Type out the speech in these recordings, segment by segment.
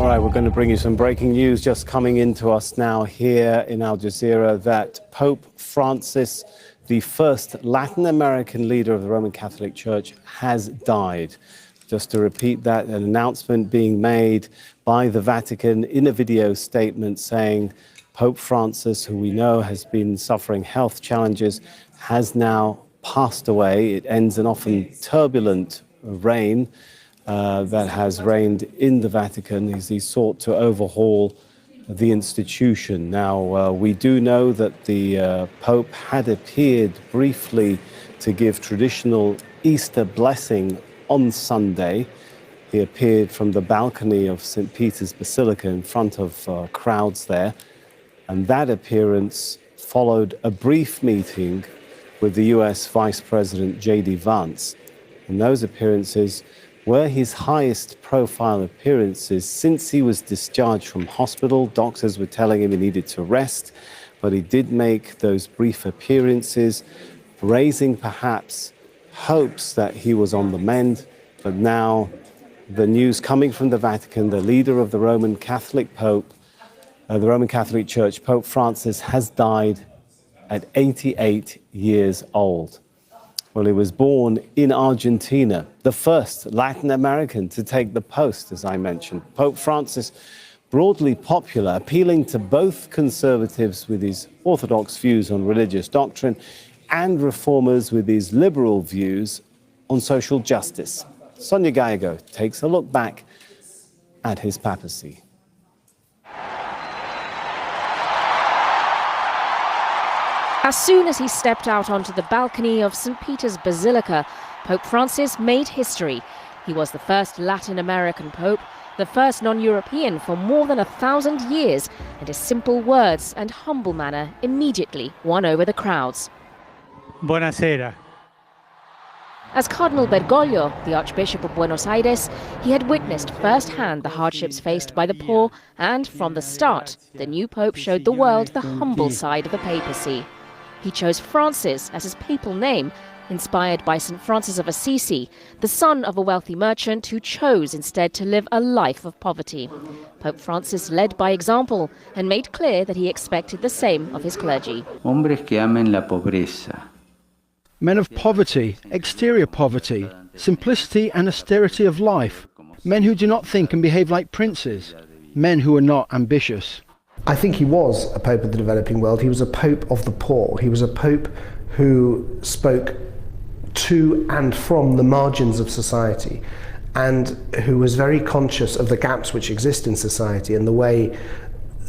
All right, we're going to bring you some breaking news just coming into us now here in Al Jazeera that Pope Francis, the first Latin American leader of the Roman Catholic Church, has died. Just to repeat that, an announcement being made by the Vatican in a video statement saying Pope Francis, who we know has been suffering health challenges, has now passed away. It ends an often turbulent reign that has reigned in the Vatican as he sought to overhaul the institution. Now, we do know that the Pope had appeared briefly to give traditional Easter blessing on Sunday. He appeared from the balcony of St. Peter's Basilica in front of crowds there. And that appearance followed a brief meeting with the US Vice President J.D. Vance. And those appearances were his highest profile appearances since he was discharged from hospital. Doctors were telling him he needed to rest, but he did make those brief appearances, raising perhaps hopes that he was on the mend. But now the news coming from the Vatican, the leader of the Roman Catholic Pope, the Roman Catholic Church, Pope Francis, has died at 88 years old. Well, he was born in Argentina, the first Latin American to take the post, as I mentioned. Pope Francis, broadly popular, appealing to both conservatives with his orthodox views on religious doctrine and reformers with his liberal views on social justice. Sonia Gallego takes a look back at his papacy. As soon as he stepped out onto the balcony of St. Peter's Basilica, Pope Francis made history. He was the first Latin American pope, the first non-European for more than 1,000 years, and his simple words and humble manner immediately won over the crowds. Buonasera. As Cardinal Bergoglio, the Archbishop of Buenos Aires, he had witnessed firsthand the hardships faced by the poor, and from the start, the new pope showed the world the humble side of the papacy. He chose Francis as his papal name, inspired by St. Francis of Assisi, the son of a wealthy merchant who chose instead to live a life of poverty. Pope Francis led by example and made clear that he expected the same of his clergy. Hombres que amen la pobreza. Men of poverty, exterior poverty, simplicity and austerity of life. Men who do not think and behave like princes. Men who are not ambitious. I think he was a pope of the developing world. He was a pope of the poor. He was a pope who spoke to and from the margins of society, and who was very conscious of the gaps which exist in society and the way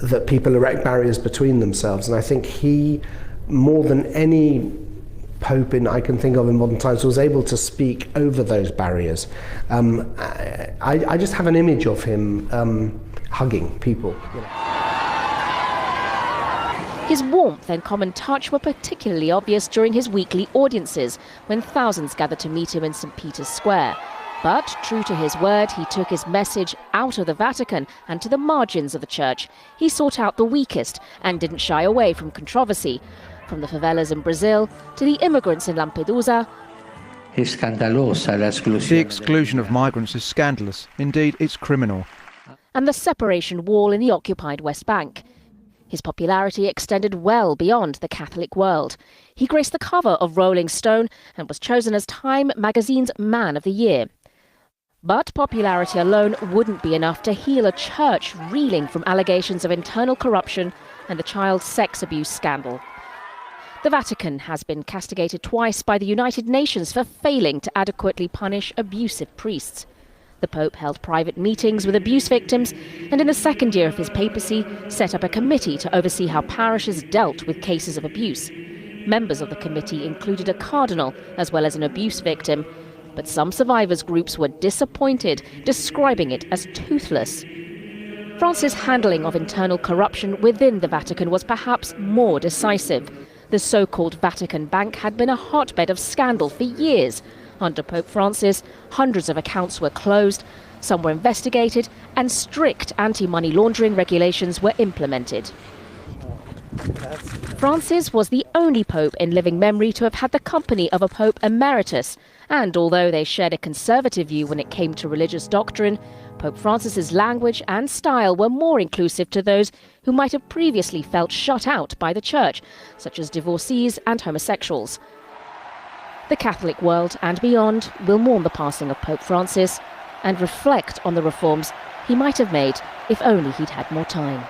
that people erect barriers between themselves. And I think he, more than any pope I can think of in modern times, was able to speak over those barriers. I just have an image of him hugging people. His warmth and common touch were particularly obvious during his weekly audiences, when thousands gathered to meet him in St. Peter's Square. But, true to his word, he took his message out of the Vatican and to the margins of the church. He sought out the weakest and didn't shy away from controversy. From the favelas in Brazil to the immigrants in Lampedusa. The exclusion of migrants is scandalous. Indeed, it's criminal. And the separation wall in the occupied West Bank. His popularity extended well beyond the Catholic world. He graced the cover of Rolling Stone and was chosen as Time magazine's Man of the Year. But popularity alone wouldn't be enough to heal a church reeling from allegations of internal corruption and the child sex abuse scandal. The Vatican has been castigated twice by the United Nations for failing to adequately punish abusive priests. The Pope held private meetings with abuse victims and in the second year of his papacy set up a committee to oversee how parishes dealt with cases of abuse. Members of the committee included a cardinal as well as an abuse victim, but some survivors groups were disappointed, describing it as toothless. Francis' handling of internal corruption within the Vatican was perhaps more decisive. The so-called Vatican Bank had been a hotbed of scandal for years. Under Pope Francis, hundreds of accounts were closed, some were investigated, and strict anti-money laundering regulations were implemented. Francis was the only pope in living memory to have had the company of a pope emeritus, and although they shared a conservative view when it came to religious doctrine, Pope Francis's language and style were more inclusive to those who might have previously felt shut out by the Church, such as divorcees and homosexuals. The Catholic world and beyond will mourn the passing of Pope Francis and reflect on the reforms he might have made if only he'd had more time.